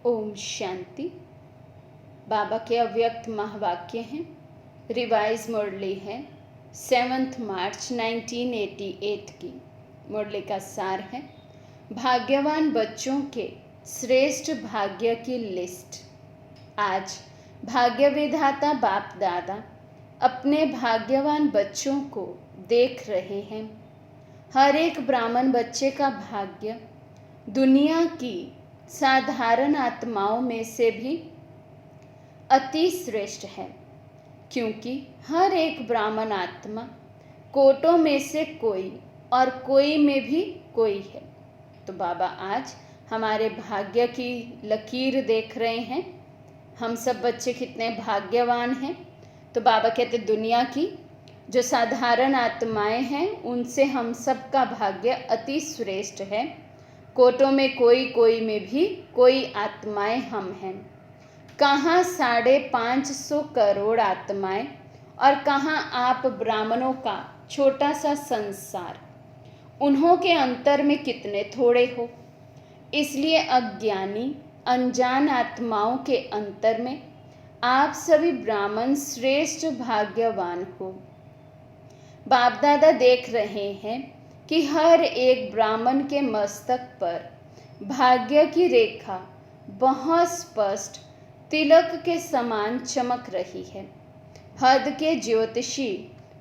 ओम शांति। बाबा के अव्यक्त महावाक्य हैं। रिवाइज मुरली है 7 मार्च 1988 की। मुरली का सार है भाग्यवान बच्चों के श्रेष्ठ भाग्य की लिस्ट। आज भाग्य विधाता बाप दादा अपने भाग्यवान बच्चों को देख रहे हैं। हर एक ब्राह्मण बच्चे का भाग्य दुनिया की साधारण आत्माओं में से भी अति श्रेष्ठ है, क्योंकि हर एक ब्राह्मण आत्मा कोटों में से कोई और कोई में भी कोई है। तो बाबा आज हमारे भाग्य की लकीर देख रहे हैं। हम सब बच्चे कितने भाग्यवान हैं। तो बाबा कहते दुनिया की जो साधारण आत्माएं हैं उनसे हम सब का भाग्य अति श्रेष्ठ है। कोटों में कोई में भी कोई आत्माएं हम हैं। कहाँ 550 करोड़ आत्माएं और कहाँ आप ब्राह्मणों का छोटा सा संसार। उन्हों के अंतर में कितने थोड़े हो। इसलिए अज्ञानी अनजान आत्माओं के अंतर में आप सभी ब्राह्मण श्रेष्ठ भाग्यवान हो। बाप दादा देख रहे हैं कि हर एक ब्राह्मण के मस्तक पर भाग्य की रेखा बहुत स्पष्ट तिलक के समान चमक रही है। हद के ज्योतिषी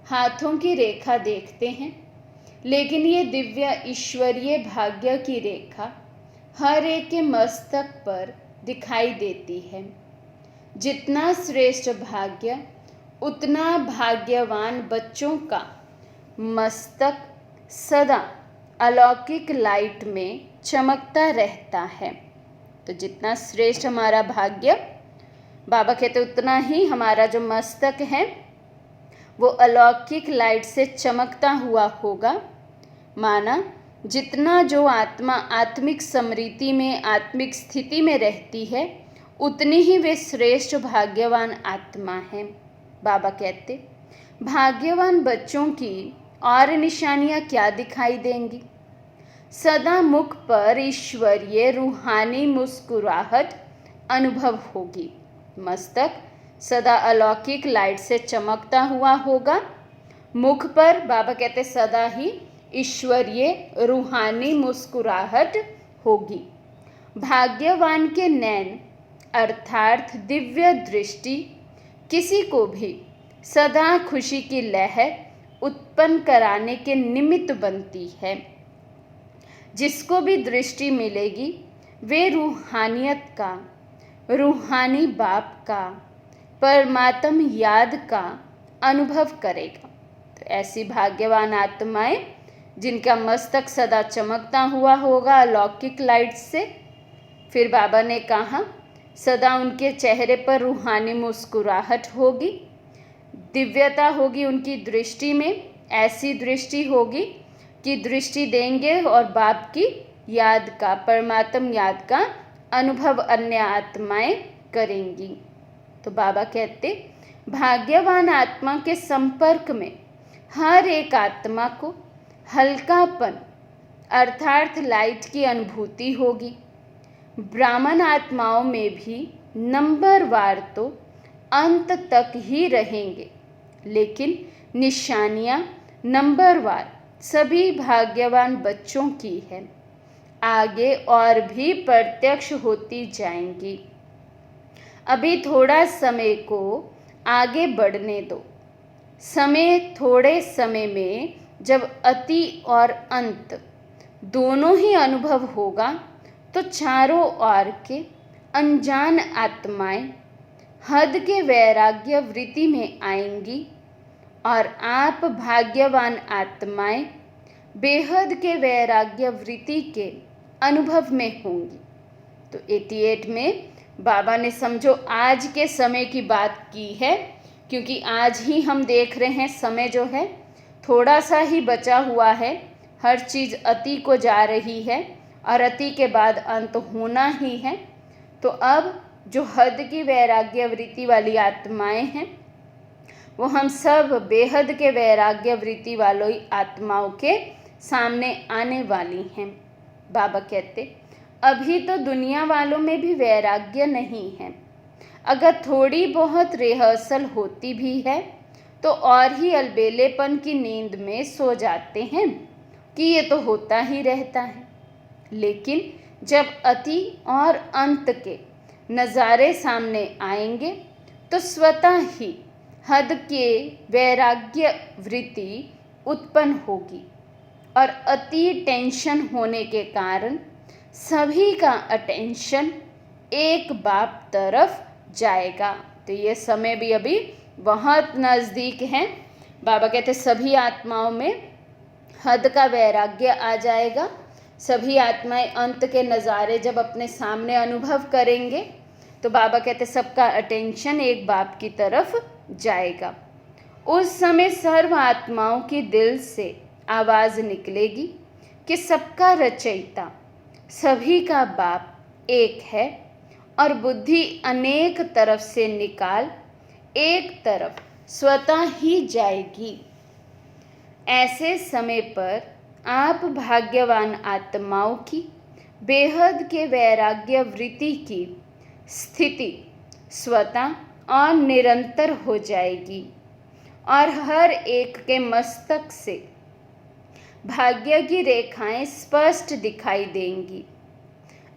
हाथों की रेखा देखते हैं, लेकिन ये दिव्य ईश्वरीय भाग्य की रेखा हर एक के मस्तक पर दिखाई देती है। जितना श्रेष्ठ भाग्य उतना भाग्यवान बच्चों का मस्तक सदा अलौकिक लाइट में चमकता रहता है। तो जितना श्रेष्ठ हमारा भाग्य, बाबा कहते उतना ही हमारा जो मस्तक है वो अलौकिक लाइट से चमकता हुआ होगा। माना जितना जो आत्मा आत्मिक समृद्धि में आत्मिक स्थिति में रहती है उतनी ही वे श्रेष्ठ भाग्यवान आत्मा है। बाबा कहते भाग्यवान बच्चों की और निशानियां क्या दिखाई देंगी। सदा मुख पर ईश्वरीय रूहानी मुस्कुराहट अनुभव होगी। मस्तक सदा अलौकिक लाइट से चमकता हुआ होगा। मुख पर बाबा कहते सदा ही ईश्वरीय रूहानी मुस्कुराहट होगी। भाग्यवान के नैन अर्थात दिव्य दृष्टि किसी को भी सदा खुशी की लहर उत्पन्न कराने के निमित्त बनती है। जिसको भी दृष्टि मिलेगी वे रूहानियत का, रूहानी बाप का, परमात्म याद का अनुभव करेगा। तो ऐसी भाग्यवान आत्माएं जिनका मस्तक सदा चमकता हुआ होगा अलौकिक लाइट से। फिर बाबा ने कहा सदा उनके चेहरे पर रूहानी मुस्कुराहट होगी, दिव्यता होगी उनकी दृष्टि में। ऐसी दृष्टि होगी कि दृष्टि देंगे और बाप की याद का, परमात्म याद का अनुभव अन्य आत्माएं करेंगी। तो बाबा कहते भाग्यवान आत्मा के संपर्क में हर एक आत्मा को हल्कापन अर्थात लाइट की अनुभूति होगी। ब्राह्मण आत्माओं में भी नंबरवार तो अंत तक ही रहेंगे, लेकिन निशानियां नंबरवार सभी भाग्यवान बच्चों की है। आगे और भी प्रत्यक्ष होती जाएंगी। अभी थोड़ा समय को आगे बढ़ने दो। समय थोड़े समय में जब अति और अंत दोनों ही अनुभव होगा तो चारों ओर के अनजान आत्माएं हद के वैराग्य वृत्ति में आएंगी और आप भाग्यवान आत्माएं बेहद के वैराग्य वृत्ति के अनुभव में होंगी। तो 88 में बाबा ने समझो आज के समय की बात की है, क्योंकि आज ही हम देख रहे हैं समय जो है थोड़ा सा ही बचा हुआ है। हर चीज़ अति को जा रही है और अति के बाद अंत होना ही है। तो अब जो हद की वैराग्य वृत्ति वाली आत्माएं हैं वो हम सब बेहद के वैराग्य वृत्ति वालों आत्माओं के सामने आने वाली हैं। बाबा कहते अभी तो दुनिया वालों में भी वैराग्य नहीं है। अगर थोड़ी बहुत रिहर्सल होती भी है तो और ही अलबेलेपन की नींद में सो जाते हैं कि ये तो होता ही रहता है। लेकिन जब अति और अंत के नज़ारे सामने आएंगे तो स्वतः ही हद के वैराग्य वृत्ति उत्पन्न होगी और अति टेंशन होने के कारण सभी का अटेंशन एक बाप तरफ जाएगा। तो ये समय भी अभी बहुत नज़दीक है। बाबा कहते सभी आत्माओं में हद का वैराग्य आ जाएगा। सभी आत्माएं अंत के नज़ारे जब अपने सामने अनुभव करेंगे तो बाबा कहते सबका अटेंशन एक बाप की तरफ जाएगा। उस समय सर्व आत्माओं की दिल से आवाज़ निकलेगी कि सबका रचयिता सभी का बाप एक है और बुद्धि अनेक तरफ से निकाल एक तरफ स्वतः ही जाएगी। ऐसे समय पर आप भाग्यवान आत्माओं की बेहद के वैराग्य वृत्ति की स्थिति स्वतः और निरंतर हो जाएगी और हर एक के मस्तक से भाग्य की रेखाएं स्पष्ट दिखाई देंगी।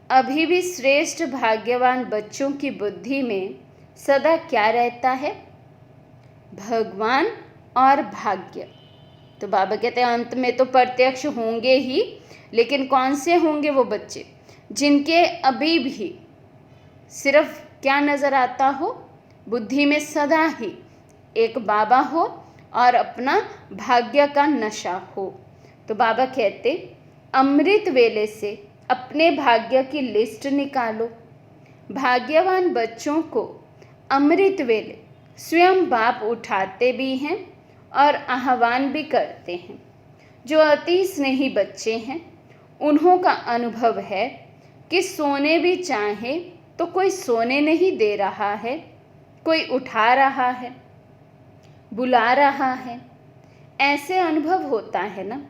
अभी भी श्रेष्ठ भाग्यवान बच्चों की बुद्धि में सदा क्या रहता है? भगवान और भाग्य। तो बाबा कहते हैं अंत में तो प्रत्यक्ष होंगे ही, लेकिन कौन से होंगे वो बच्चे जिनके अभी भी सिर्फ क्या नज़र आता हो? बुद्धि में सदा ही एक बाबा हो और अपना भाग्य का नशा हो। तो बाबा कहते अमृत वेले से अपने भाग्य की लिस्ट निकालो। भाग्यवान बच्चों को अमृत वेले स्वयं बाप उठाते भी हैं और आह्वान भी करते हैं। जो अति स्नेही बच्चे हैं उन्हों का अनुभव है कि सोने भी चाहे तो कोई सोने नहीं दे रहा है, कोई उठा रहा है, बुला रहा है। ऐसे अनुभव होता है ना।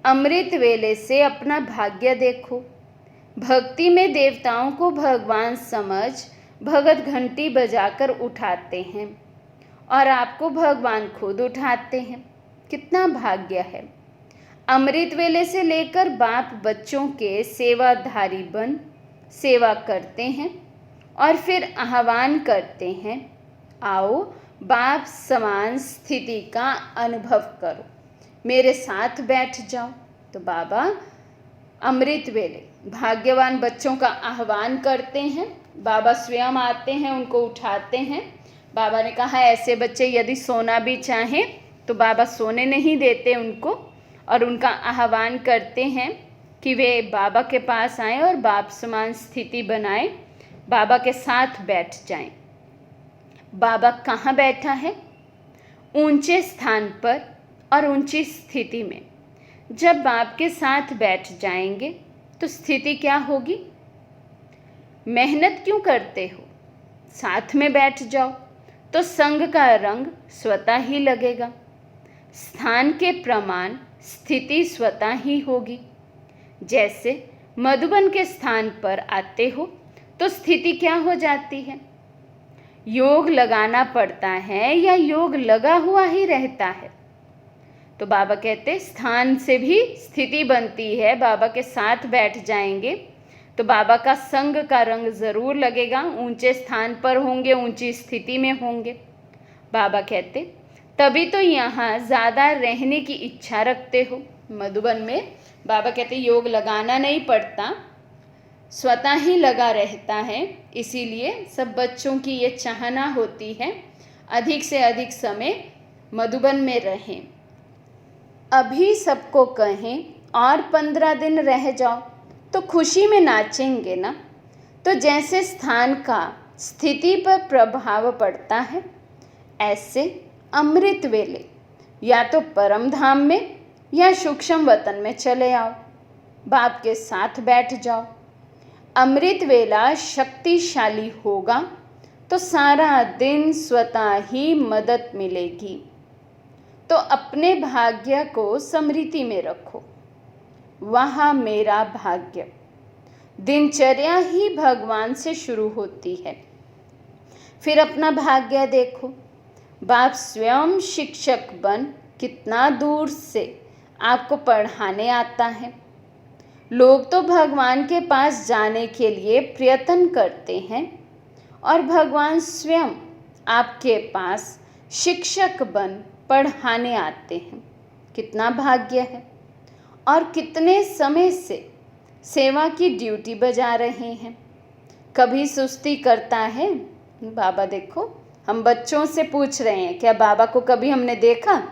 अमृत वेले से अपना भाग्य देखो। भक्ति में देवताओं को भगवान समझ भगत घंटी बजाकर उठाते हैं और आपको भगवान खुद उठाते हैं। कितना भाग्य है। अमृत वेले से लेकर बाप बच्चों के सेवाधारी बन सेवा करते हैं और फिर आह्वान करते हैं, आओ बाप समान स्थिति का अनुभव करो, मेरे साथ बैठ जाओ। तो बाबा अमृत वेले भाग्यवान बच्चों का आह्वान करते हैं। बाबा स्वयं आते हैं, उनको उठाते हैं। बाबा ने कहा ऐसे बच्चे यदि सोना भी चाहें तो बाबा सोने नहीं देते उनको, और उनका आह्वान करते हैं कि वे बाबा के पास आएं और बाप समान स्थिति बनाएं, बाबा के साथ बैठ जाएं। बाबा कहाँ बैठा है? ऊंचे स्थान पर और ऊंची स्थिति में। जब बाप के साथ बैठ जाएंगे तो स्थिति क्या होगी? मेहनत क्यों करते हो? साथ में बैठ जाओ तो संग का रंग स्वतः ही लगेगा। स्थान के प्रमाण स्थिति स्वतः ही होगी। जैसे मधुबन के स्थान पर आते हो तो स्थिति क्या हो जाती है? योग लगाना पड़ता है या योग लगा हुआ ही रहता है? तो बाबा कहते स्थान से भी स्थिति बनती है। बाबा के साथ बैठ जाएंगे तो बाबा का संग का रंग ज़रूर लगेगा। ऊंचे स्थान पर होंगे, ऊंची स्थिति में होंगे। बाबा कहते तभी तो यहाँ ज़्यादा रहने की इच्छा रखते हो। मधुबन में बाबा कहते योग लगाना नहीं पड़ता, स्वतः ही लगा रहता है। इसीलिए सब बच्चों की ये चाहना होती है अधिक से अधिक समय मधुबन में रहें। अभी सबको कहें और 15 दिन रह जाओ तो खुशी में नाचेंगे ना। तो जैसे स्थान का स्थिति पर प्रभाव पड़ता है, ऐसे अमृत वेले या तो परम धाम में या सूक्ष्म वतन में चले आओ, बाप के साथ बैठ जाओ। अमृत वेला शक्तिशाली होगा तो सारा दिन स्वतः ही मदद मिलेगी। तो अपने भाग्य को स्मृति में रखो, वहाँ मेरा भाग्य। दिनचर्या ही भगवान से शुरू होती है। फिर अपना भाग्य देखो, बाप स्वयं शिक्षक बन कितना दूर से आपको पढ़ाने आता है। लोग तो भगवान के पास जाने के लिए प्रयत्न करते हैं और भगवान स्वयं आपके पास शिक्षक बन पढ़ाने आते हैं। कितना भाग्य है। और कितने समय से सेवा की ड्यूटी बजा रहे हैं। कभी सुस्ती करता है? बाबा देखो, हम बच्चों से पूछ रहे हैं, क्या बाबा को कभी हमने देखा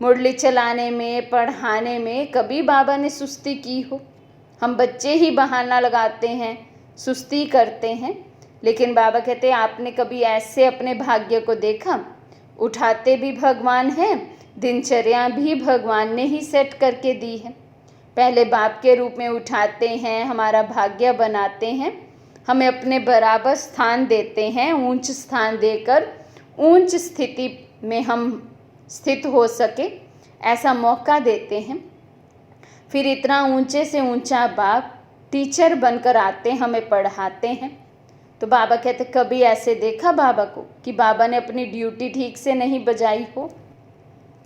मुरली चलाने में, पढ़ाने में कभी बाबा ने सुस्ती की हो? हम बच्चे ही बहाना लगाते हैं, सुस्ती करते हैं। लेकिन बाबा कहते हैं, आपने कभी ऐसे अपने भाग्य को देखा? उठाते भी भगवान हैं, दिनचर्या भी भगवान ने ही सेट करके दी है। पहले बाप के रूप में उठाते हैं, हमारा भाग्य बनाते हैं, हमें अपने बराबर स्थान देते हैं, ऊंच स्थान देकर ऊंच स्थिति में हम स्थित हो सके ऐसा मौका देते हैं। फिर इतना ऊंचे से ऊंचा बाप टीचर बनकर आते, हमें पढ़ाते हैं। तो बाबा कहते, कभी ऐसे देखा बाबा को कि बाबा ने अपनी ड्यूटी ठीक से नहीं बजाई हो?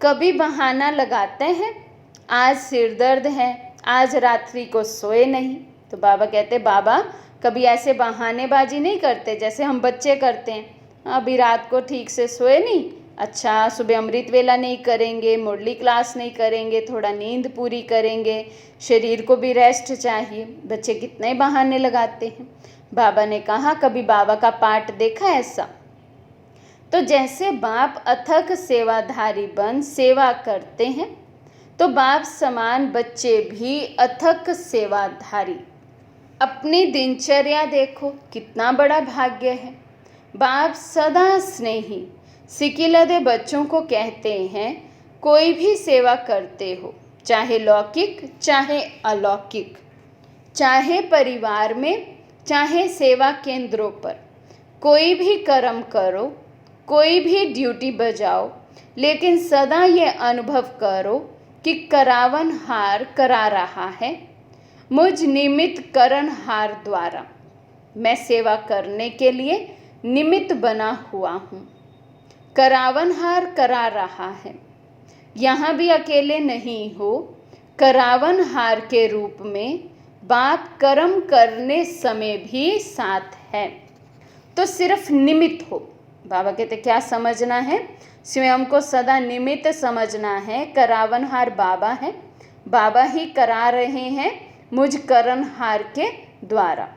कभी बहाना लगाते हैं, आज सिर दर्द है, आज रात्रि को सोए नहीं। तो बाबा कहते, बाबा कभी ऐसे बहानेबाजी नहीं करते जैसे हम बच्चे करते हैं। अभी रात को ठीक से सोए नहीं, अच्छा सुबह अमृत वेला नहीं करेंगे, मुरली क्लास नहीं करेंगे, थोड़ा नींद पूरी करेंगे, शरीर को भी रेस्ट चाहिए। बच्चे कितने बहाने लगाते हैं। बाबा ने कहा, कभी बाबा का पाठ देखा ऐसा? तो जैसे बाप अथक सेवाधारी बन सेवा करते हैं, तो बाप समान बच्चे भी अथक सेवाधारी। अपनी दिनचर्या देखो, कितना बड़ा भाग्य है। बाप सदा स्नेही सिकिलदे बच्चों को कहते हैं, कोई भी सेवा करते हो, चाहे लौकिक चाहे अलौकिक, चाहे परिवार में चाहे सेवा केंद्रों पर, कोई भी कर्म करो, कोई भी ड्यूटी बजाओ, लेकिन सदा ये अनुभव करो कि करावनहार करा रहा है मुझ निमित्त करणहार द्वारा। मैं सेवा करने के लिए निमित्त बना हुआ हूँ। करावनहार करा रहा है। यहाँ भी अकेले नहीं हो, करावनहार के रूप में बाप कर्म करने समय भी साथ है। तो सिर्फ निमित्त हो। बाबा कहते क्या समझना है? स्वयं को सदा निमित्त समझना है। करावनहार बाबा है, बाबा ही करा रहे हैं मुझ करनहार के द्वारा।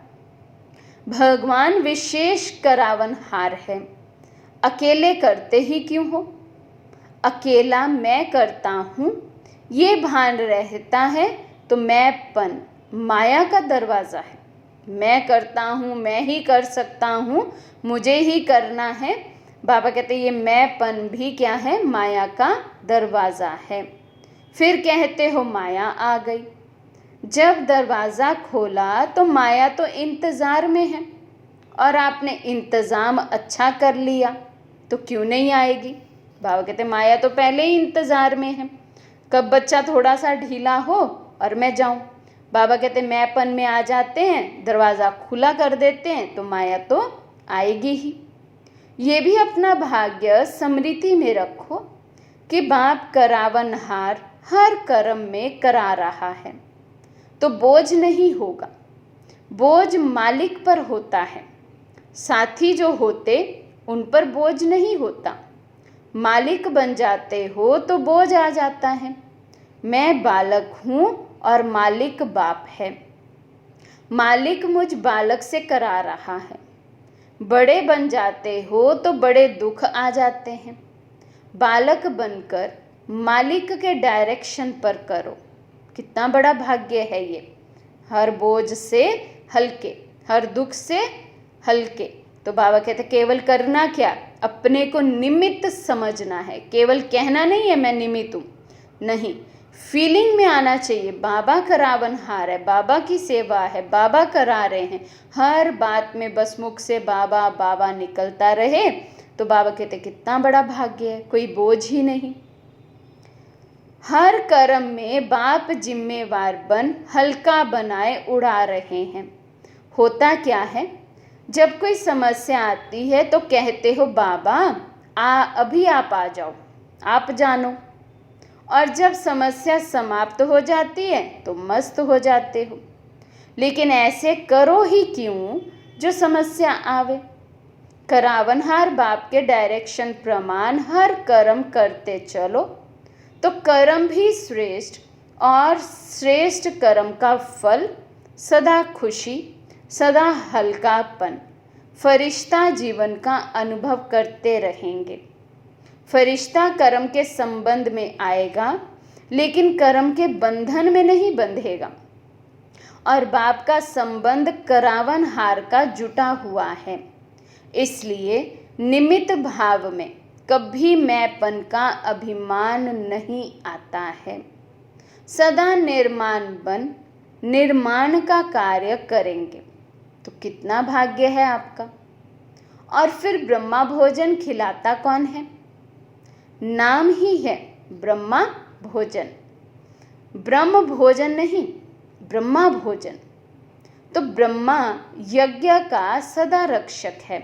भगवान विशेष करावनहार है। अकेले करते ही क्यों हो? अकेला मैं करता हूँ ये भान रहता है तो मैंपन माया का दरवाज़ा है। मैं करता हूँ, मैं ही कर सकता हूँ, मुझे ही करना है। बाबा कहते ये मैंपन भी क्या है? माया का दरवाज़ा है। फिर कहते हो माया आ गई। जब दरवाज़ा खोला तो माया तो इंतज़ार में है और आपने इंतज़ाम अच्छा कर लिया तो क्यों नहीं आएगी? बाबा कहते माया तो पहले ही इंतज़ार में है। कब बच्चा थोड़ा सा ढीला हो और मैं जाऊं, बाबा कहते मैंपन में आ जाते हैं, दरवाज़ा खुला कर देते हैं तो माया तो आएगी ही। ये भी अपना भाग्य स्मृति में रखो कि बाप करावनहार हर कर्म में करा रहा है तो बोझ नहीं होगा। बोझ मालिक पर होता है, साथी जो होते उन पर बोझ नहीं होता। मालिक बन जाते हो तो बोझ आ जाता है। मैं बालक हूँ और मालिक बाप है। मालिक मुझ बालक से करा रहा है। बड़े बन जाते हो तो बड़े दुख आ जाते हैं। बालक बनकर मालिक के डायरेक्शन पर करो। कितना बड़ा भाग्य है ये। हर बोझ से हल्के, हर दुख से हल्के। तो बाबा कहते केवल करना क्या? अपने को निमित्त समझना है। केवल कहना नहीं है मैं निमित्त हूँ, नहीं, फीलिंग में आना चाहिए। बाबा करावनहार है, बाबा की सेवा है, बाबा करा रहे हैं। हर बात में बस मुख से बाबा बाबा निकलता रहे तो बाबा कहते कितना बड़ा भाग्य है, कोई बोझ ही नहीं। हर कर्म में बाप जिम्मेवार बन हल्का बनाए उड़ा रहे हैं। होता क्या है, जब कोई समस्या आती है तो कहते हो बाबा अभी आप आ जाओ, आप जानो, और जब समस्या समाप्त हो जाती है तो मस्त हो जाते हो। लेकिन ऐसे करो ही क्यों जो समस्या आवे। करावनहार बाप के डायरेक्शन प्रमाण हर कर्म करते चलो तो कर्म भी श्रेष्ठ, और श्रेष्ठ कर्म का फल सदा खुशी, सदा हल्कापन, फरिश्ता जीवन का अनुभव करते रहेंगे। फरिश्ता कर्म के संबंध में आएगा लेकिन कर्म के बंधन में नहीं बंधेगा, और बाप का संबंध करावनहार का जुटा हुआ है। इसलिए निमित्त भाव में कभी मैंपन का अभिमान नहीं आता है। सदा निर्माण बन निर्माण का कार्य करेंगे तो कितना भाग्य है आपका। और फिर ब्रह्मा भोजन खिलाता कौन है? नाम ही है ब्रह्मा भोजन, ब्रह्म भोजन नहीं, ब्रह्मा भोजन। तो ब्रह्मा यज्ञ का सदा रक्षक है।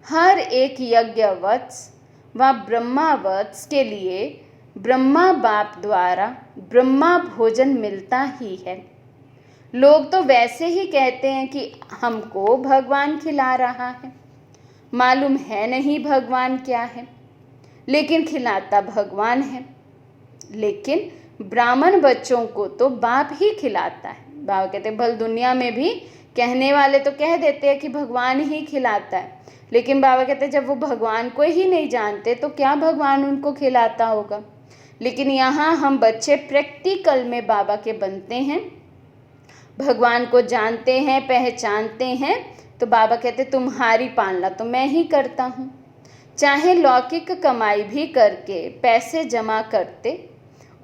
हर एक यज्ञवत्स व ब्रह्मावत्स के लिए ब्रह्मा बाप द्वारा ब्रह्मा भोजन मिलता ही है। लोग तो वैसे ही कहते हैं कि हमको भगवान खिला रहा है, मालूम है नहीं भगवान क्या है, लेकिन खिलाता भगवान है। लेकिन ब्राह्मण बच्चों को तो बाप ही खिलाता है। बाबा कहते भल दुनिया में भी कहने वाले तो कह देते हैं कि भगवान ही खिलाता है, लेकिन बाबा कहते जब वो भगवान को ही नहीं जानते तो क्या भगवान उनको खिलाता होगा। लेकिन यहाँ हम बच्चे प्रैक्टिकल में बाबा के बनते हैं, भगवान को जानते हैं, पहचानते हैं, तो बाबा कहते तुम्हारी पालना तो मैं ही करता हूँ। चाहे लौकिक कमाई भी करके पैसे जमा करते,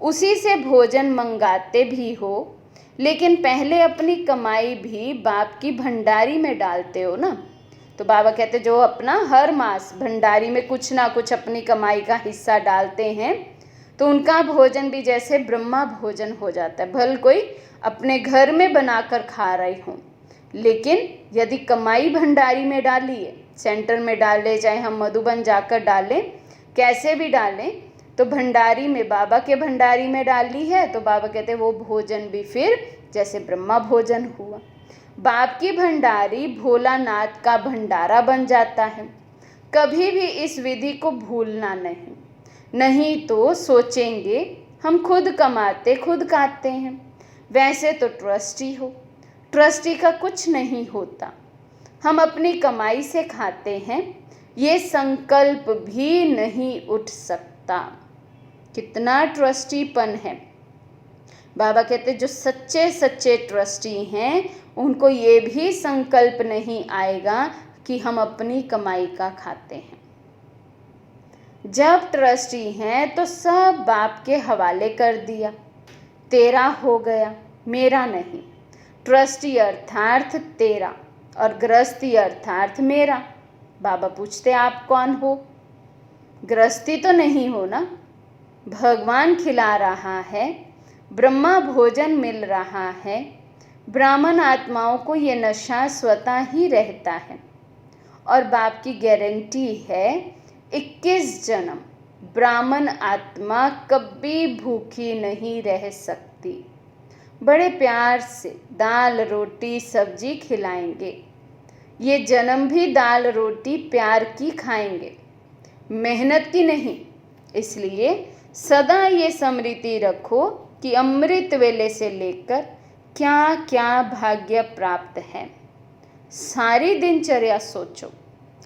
उसी से भोजन मंगाते भी हो, लेकिन पहले अपनी कमाई भी बाप की भंडारी में डालते हो ना। तो बाबा कहते जो अपना हर मास भंडारी में कुछ ना कुछ अपनी कमाई का हिस्सा डालते हैं तो उनका भोजन भी जैसे ब्रह्मा भोजन हो जाता है। भल कोई अपने घर में बनाकर खा रही हो, लेकिन यदि कमाई भंडारी में डाली है, सेंटर में डाले, चाहे हम मधुबन जाकर डालें, कैसे भी डालें, तो भंडारी में बाबा के भंडारी में डाली है तो बाबा कहते वो भोजन भी फिर जैसे ब्रह्मा भोजन हुआ। बाप की भंडारी भोलानाथ का भंडारा बन जाता है। कभी भी इस विधि को भूलना नहीं, नहीं तो सोचेंगे हम खुद कमाते खुद खाते हैं। वैसे तो ट्रस्टी हो, ट्रस्टी का कुछ नहीं होता, हम अपनी कमाई से खाते हैं, ये संकल्प भी नहीं उठ सकता। कितना ट्रस्टीपन है। बाबा कहते जो सच्चे सच्चे ट्रस्टी हैं उनको ये भी संकल्प नहीं आएगा कि हम अपनी कमाई का खाते हैं। जब ट्रस्टी हैं तो सब बाप के हवाले कर दिया, तेरा हो गया, मेरा नहीं। ट्रस्टी अर्थार्थ तेरा और गृहस्थी अर्थार्थ मेरा। बाबा पूछते आप कौन हो? गृहस्थी तो नहीं हो ना, भगवान खिला रहा है, ब्रह्मा भोजन मिल रहा है। ब्राह्मण आत्माओं को ये नशा स्वतः ही रहता है, और बाप की गारंटी है 21 जन्म ब्राह्मण आत्मा कभी भूखी नहीं रह सकती। बड़े प्यार से दाल रोटी सब्जी खिलाएंगे, ये जन्म भी दाल रोटी प्यार की खाएंगे, मेहनत की नहीं। इसलिए सदा ये स्मृति रखो कि अमृत वेले से लेकर क्या क्या भाग्य प्राप्त है। सारी दिनचर्या सोचो।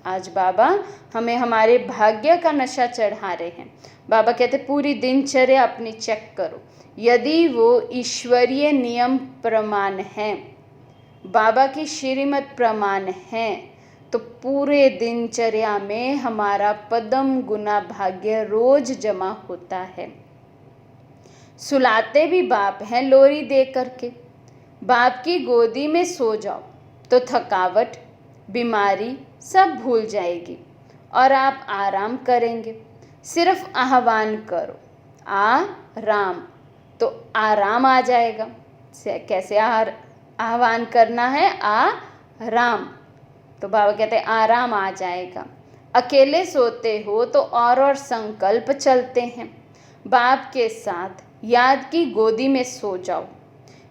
आज बाबा हमें हमारे भाग्य का नशा चढ़ा रहे हैं। बाबा कहते पूरी दिनचर्या अपनी चेक करो, यदि वो ईश्वरीय नियम प्रमाण हैं, बाबा की श्रीमत प्रमाण हैं, तो पूरे दिनचर्या में हमारा पदम गुना भाग्य रोज जमा होता है। सुलाते भी बाप हैं लोरी दे करके। बाप की गोदी में सो जाओ तो थकावट, बीमारी सब भूल जाएगी और आप आराम करेंगे। सिर्फ आह्वान करो राम, तो आराम आ जाएगा। कैसे आह्वान करना है आराम। तो बाबा कहते हैं आराम आ जाएगा। अकेले सोते हो तो और संकल्प चलते हैं। बाप के साथ याद की गोदी में सो जाओ।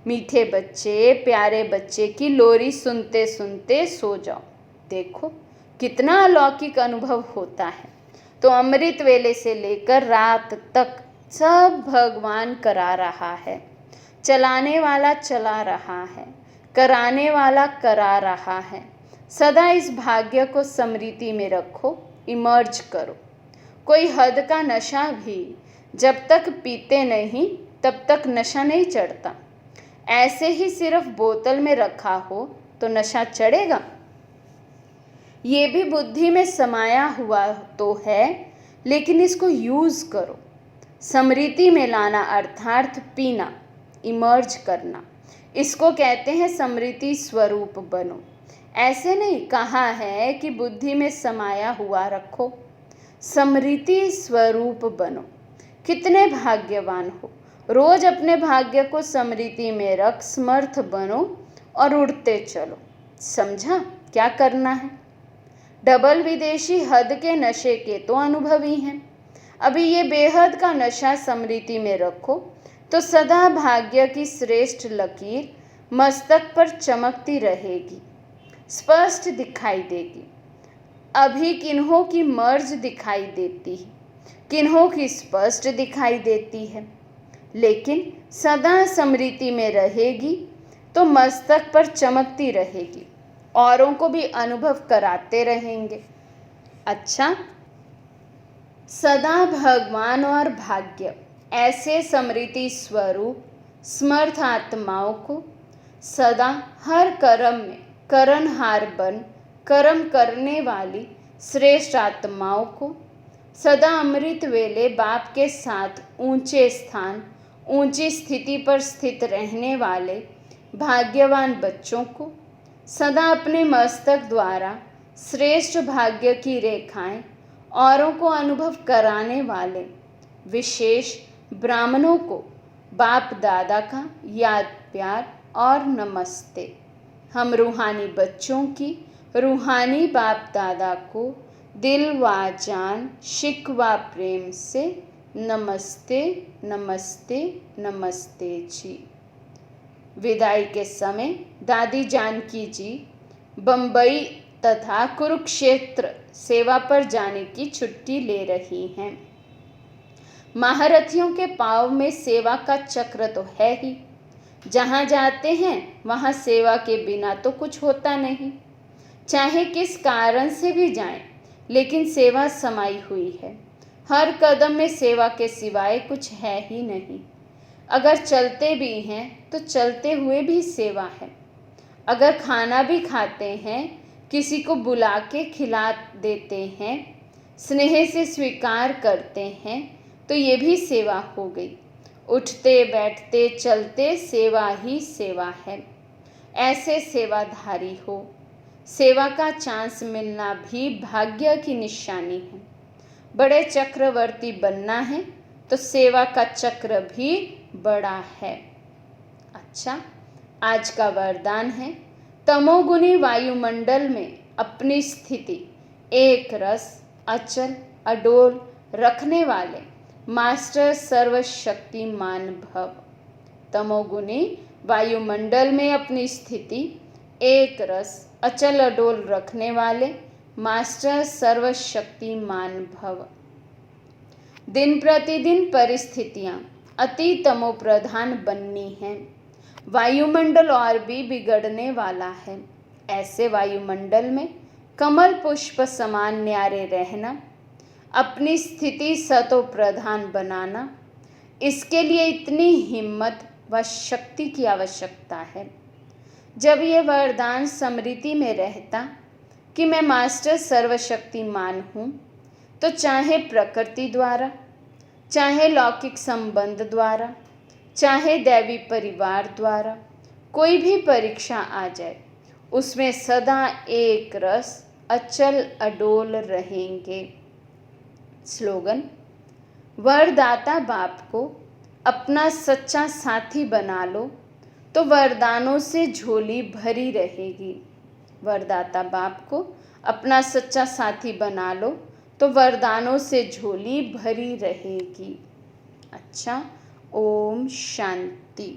मीठे बच्चे प्यारे बच्चे की लोरी सुनते सुनते सो जाओ। देखो कितना अलौकिक अनुभव होता है। तो अमृत वेले से लेकर रात तक सब भगवान करा रहा है। चलाने वाला चला रहा है, कराने वाला करा रहा है। सदा इस भाग्य को स्मृति में रखो, इमर्ज करो। कोई हद का नशा भी जब तक पीते नहीं तब तक नशा नहीं चढ़ता। ऐसे ही सिर्फ बोतल में रखा हो तो नशा चढ़ेगा? ये भी बुद्धि में समाया हुआ तो है, लेकिन इसको यूज़ करो। स्मृति में लाना अर्थात पीना, इमर्ज करना। इसको कहते हैं स्मृति स्वरूप बनो। ऐसे नहीं कहा है कि बुद्धि में समाया हुआ रखो। स्मृति स्वरूप बनो। कितने भाग्यवान हो। रोज अपने भाग्य को स्मृति में रख समर्थ बनो और उड़ते चलो। समझा क्या करना है? डबल विदेशी हद के नशे के तो अनुभवी हैं। अभी ये बेहद का नशा स्मृति में रखो तो सदा भाग्य की श्रेष्ठ लकीर मस्तक पर चमकती रहेगी, स्पष्ट दिखाई देगी। अभी किन्हों की मर्ज दिखाई देती है, किन्हों की स्पष्ट दिखाई देती है, लेकिन सदा स्मृति में रहेगी तो मस्तक पर चमकती रहेगी, औरों को भी अनुभव कराते रहेंगे। अच्छा, सदा भगवान और भाग्य ऐसे स्मृति स्वरूप समर्थ आत्माओं को सदा हर कर्म में करनहार बन कर्म करने वाली श्रेष्ठ आत्माओं को सदा अमृत वेले बाप के साथ ऊंचे स्थान ऊंची स्थिति पर स्थित रहने वाले भाग्यवान बच्चों को सदा अपने मस्तक द्वारा श्रेष्ठ भाग्य की रेखाएं औरों को अनुभव कराने वाले विशेष ब्राह्मणों को बाप दादा का याद प्यार और नमस्ते। हम रूहानी बच्चों की रूहानी बाप दादा को दिल व जान शिकवा प्रेम से नमस्ते नमस्ते नमस्ते जी। विदाई के समय दादी जानकी जी बम्बई तथा कुरुक्षेत्र सेवा पर जाने की छुट्टी ले रही हैं। महारथियों के पाँव में सेवा का चक्र तो है ही। जहाँ जाते हैं वहाँ सेवा के बिना तो कुछ होता नहीं। चाहे किस कारण से भी जाएं, लेकिन सेवा समाई हुई है। हर कदम में सेवा के सिवाय कुछ है ही नहीं। अगर चलते भी हैं तो चलते हुए भी सेवा है। अगर खाना भी खाते हैं, किसी को बुला के खिला देते हैं, स्नेह से स्वीकार करते हैं, तो ये भी सेवा हो गई। उठते बैठते चलते सेवा ही सेवा है। ऐसे सेवाधारी हो। सेवा का चांस मिलना भी भाग्य की निशानी है। बड़े चक्रवर्ती बनना है तो सेवा का चक्र भी बड़ा है। अच्छा, आज का वरदान है तमोगुनी वायुमंडल में अपनी स्थिति एक रस अचल अडोल रखने वाले मास्टर सर्वशक्तिमान भव। तमोगुनी वायुमंडल में अपनी स्थिति एक रस अचल अडोल रखने वाले मास्टर सर्वशक्तिमान भव। दिन प्रतिदिन परिस्थितियाँ अति तमो प्रधान बननी हैं। वायुमंडल और भी बिगड़ने वाला है। ऐसे वायुमंडल में कमल पुष्प समान न्यारे रहना, अपनी स्थिति सतो प्रधान बनाना, इसके लिए इतनी हिम्मत व शक्ति की आवश्यकता है। जब ये वरदान स्मृति में रहता कि मैं मास्टर सर्वशक्तिमान हूँ, तो चाहे प्रकृति द्वारा, चाहे लौकिक संबंध द्वारा, चाहे दैवी परिवार द्वारा कोई भी परीक्षा आ जाए, उसमें सदा एक रस अचल अडोल रहेंगे। स्लोगन: वरदाता बाप को अपना सच्चा साथी बना लो, तो वरदानों से झोली भरी रहेगी। वरदाता बाप को अपना सच्चा साथी बना लो तो वरदानों से झोली भरी रहेगी। अच्छा, ओम शांति।